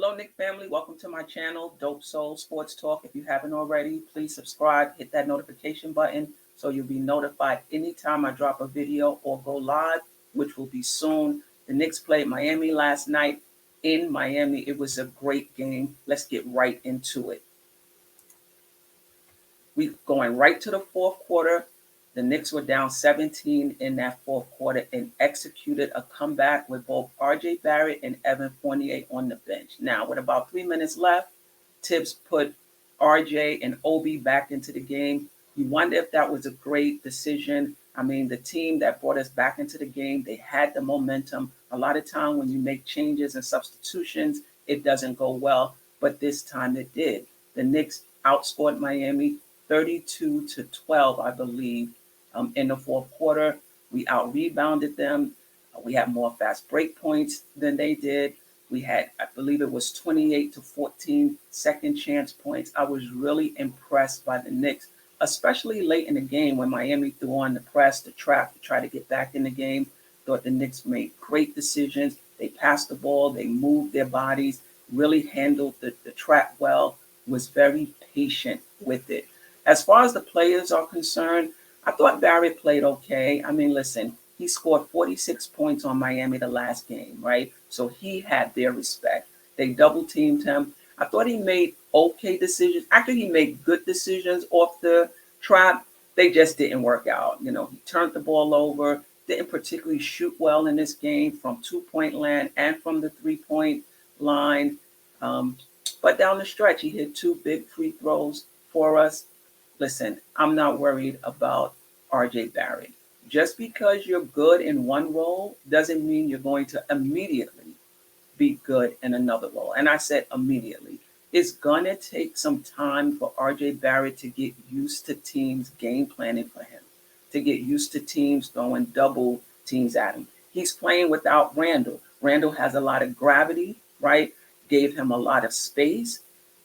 Hello, Nick family. Welcome to my channel, Dope Soul Sports Talk. If you haven't already, please subscribe, hit that notification button so you'll be notified anytime I drop a video or go live, which will be soon. The Knicks played Miami last night in Miami. It was a great game. Let's get right into it. We going right to the fourth quarter. The Knicks were down 17 in that fourth quarter and executed a comeback with both R.J. Barrett and Evan Fournier on the bench. Now, with about 3 minutes left, Tibbs put R.J. and Obi back into the game. You wonder if that was a great decision. I mean, the team that brought us back into the game, they had the momentum. A lot of time when you make changes and substitutions, it doesn't go well, but this time it did. The Knicks outscored Miami 32-12, I believe, in the fourth quarter. We out-rebounded them. We had more fast break points than they did. We had, I believe it was 28-14 second chance points. I was really impressed by the Knicks, especially late in the game when Miami threw on the press, the trap to try to get back in the game. Thought the Knicks made great decisions. They passed the ball. They moved their bodies, really handled the trap well, was very patient with it. As far as the players are concerned, I thought Barrett played okay. I mean, listen, he scored 46 points on Miami the last game, right? So he had their respect. They double teamed him. I thought he made okay decisions. Actually, he made good decisions off the trap. They just didn't work out. You know, he turned the ball over, didn't particularly shoot well in this game from two-point land and from the three-point line. But down the stretch, he hit two big free throws for us. Listen, I'm not worried about R.J. Barrett. Just because you're good in one role doesn't mean you're going to immediately be good in another role. And I said immediately. It's going to take some time for R.J. Barrett to get used to teams game planning for him, to get used to teams throwing double teams at him. He's playing without Randall. Randall has a lot of gravity, right? Gave him a lot of space.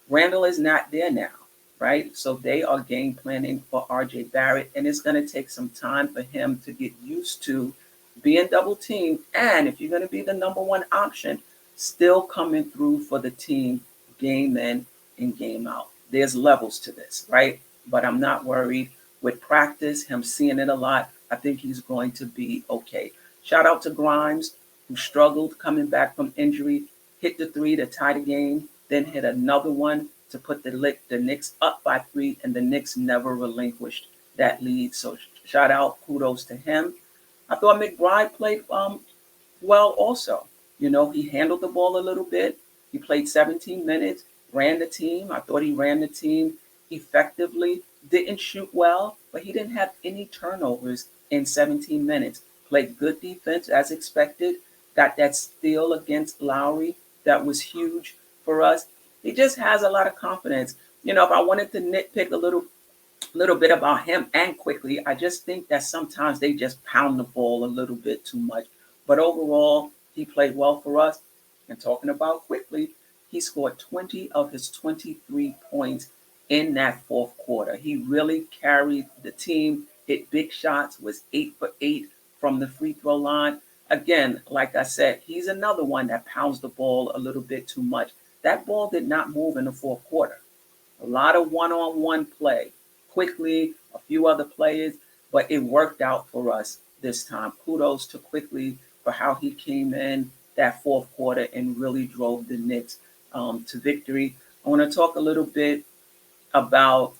Randall is not there now, right? So they are game planning for R.J. Barrett, and it's going to take some time for him to get used to being double teamed. And if you're going to be the number one option, still coming through for the team game in and game out. There's levels to this, right? But I'm not worried. With practice, him seeing it a lot, I think he's going to be okay. Shout out to Grimes, who struggled coming back from injury, hit the three to tie the game, then hit another one to put the Knicks up by 3, and the Knicks never relinquished that lead. So shout out, kudos to him. I thought McBride played well also. You know, he handled the ball a little bit. He played 17 minutes, ran the team. I thought he ran the team effectively. Didn't shoot well, but he didn't have any turnovers in 17 minutes. Played good defense as expected. Got that steal against Lowry. That was huge for us. He just has a lot of confidence. You know, if I wanted to nitpick a little bit about him and quickly, I just think that sometimes they just pound the ball a little bit too much. But overall, he played well for us. And talking about quickly, he scored 20 of his 23 points in that fourth quarter. He really carried the team, hit big shots, was 8 for 8 from the free throw line. Again, like I said, he's another one that pounds the ball a little bit too much. That ball did not move in the fourth quarter. A lot of one-on-one play, quickly, a few other players, but it worked out for us this time. Kudos to Quickly for how he came in that fourth quarter and really drove the Knicks to victory. I want to talk a little bit about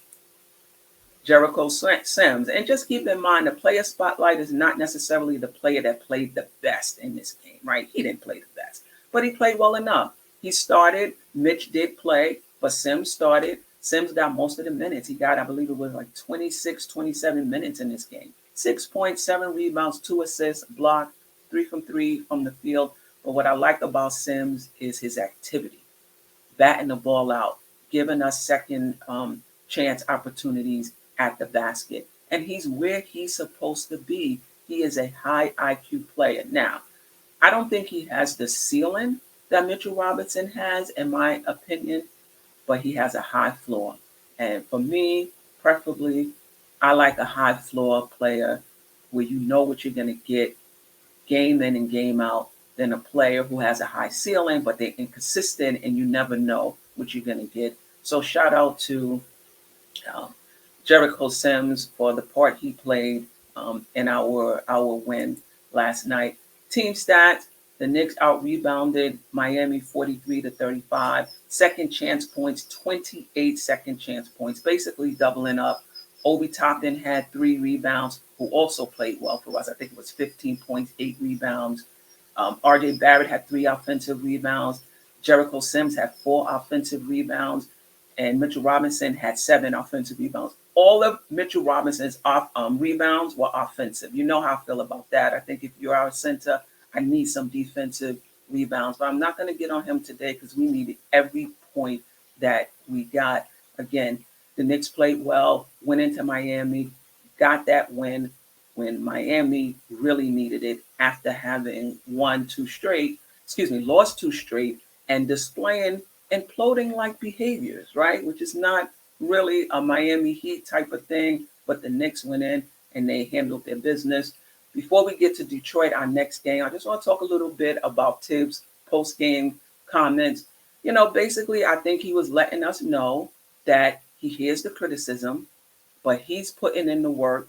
Jericho Sims. And just keep in mind, the player spotlight is not necessarily the player that played the best in this game, right? He didn't play the best, but he played well enough. He started. Mitch did play, but Sims started. Sims got most of the minutes. He got, I believe it was like 26, 27 minutes in this game. 6 points, 7 rebounds, 2 assists, block, 3 from 3 from the field. But what I like about Sims is his activity, batting the ball out, giving us second chance opportunities at the basket. And he's where he's supposed to be. He is a high IQ player. Now, I don't think he has the ceiling that Mitchell Robinson has, in my opinion, but he has a high floor. And for me, preferably, I like a high floor player where you know what you're going to get game in and game out. than a player who has a high ceiling, but they're inconsistent and you never know what you're going to get. So shout out to um, Jericho Sims for the part he played in our win last night. Team stats: the Knicks out rebounded Miami 43-35. Second chance points, 28 second chance points, basically doubling up. Obi Toppin had 3 rebounds, who also played well for us. I think it was 15 points, 8 rebounds. RJ Barrett had 3 offensive rebounds. Jericho Sims had 4 offensive rebounds, and Mitchell Robinson had 7 offensive rebounds. All of Mitchell Robinson's rebounds were offensive. You know how I feel about that. I think if you're our center, I need some defensive rebounds, but I'm not going to get on him today because we needed every point that we got. Again, the Knicks played well, went into Miami, got that win when Miami really needed it after having lost 2 straight, and displaying imploding like behaviors, right? Which is not really a Miami Heat type of thing, but the Knicks went in and they handled their business. Before we get to Detroit, our next game, I just want to talk a little bit about Tibbs' post-game comments. Basically, I think he was letting us know that he hears the criticism, but he's putting in the work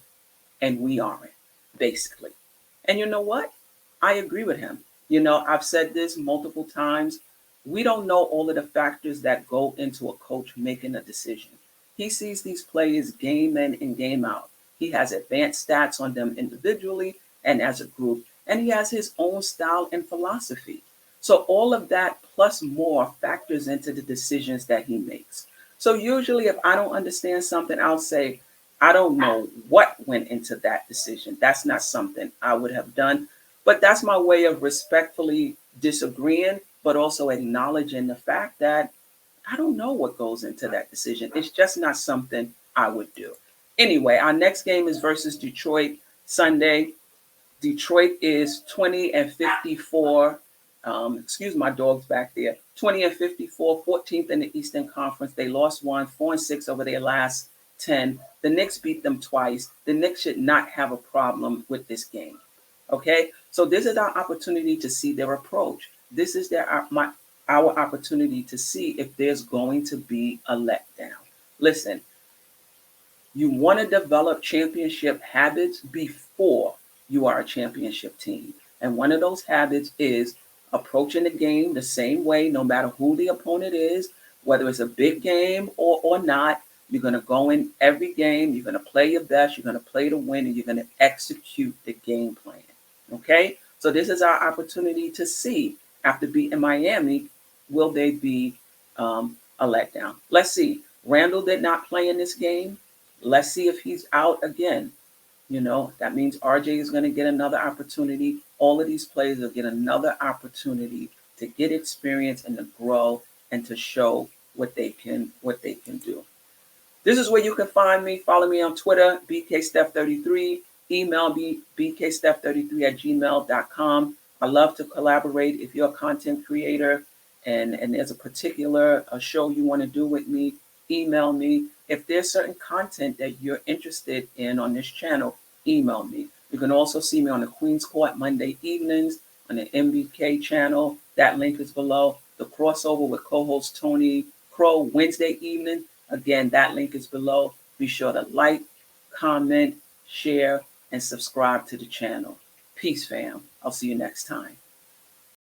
and we aren't, basically. And you know what? I agree with him. I've said this multiple times. We don't know all of the factors that go into a coach making a decision. He sees these players game in and game out. He has advanced stats on them individually and as a group, and he has his own style and philosophy. So all of that plus more factors into the decisions that he makes. So usually if I don't understand something, I'll say, I don't know what went into that decision. That's not something I would have done. But that's my way of respectfully disagreeing, but also acknowledging the fact that I don't know what goes into that decision. It's just not something I would do. Anyway, our next game is versus Detroit Sunday. Detroit is 20-54. Excuse my dogs back there. 20-54, 14th in the Eastern Conference. They lost 4-6 over their last 10. The Knicks beat them twice. The Knicks should not have a problem with this game. Okay, so this is our opportunity to see their approach. This is our opportunity to see if there's going to be a letdown. Listen, you want to develop championship habits before you are a championship team. And one of those habits is approaching the game the same way, no matter who the opponent is, whether it's a big game or not. You're going to go in every game. You're going to play your best. You're going to play to win, and you're going to execute the game plan. Okay? So this is our opportunity to see, after beating Miami, will they be a letdown? Let's see. Randall did not play in this game. Let's see if he's out again. That means RJ is going to get another opportunity. All of these players will get another opportunity to get experience and to grow and to show what they can do. This is where you can find me. Follow me on Twitter, BKSteph33. Email me, bksteph33@gmail.com. I love to collaborate. If you're a content creator and there's a particular show you want to do with me, email me. If there's certain content that you're interested in on this channel, email me. You can also see me on the Queen's Court Monday evenings on the MBK channel. That link is below. The crossover with co-host Tony Crow Wednesday evening. Again, that link is below. Be sure to like, comment, share, and subscribe to the channel. Peace, fam. I'll see you next time.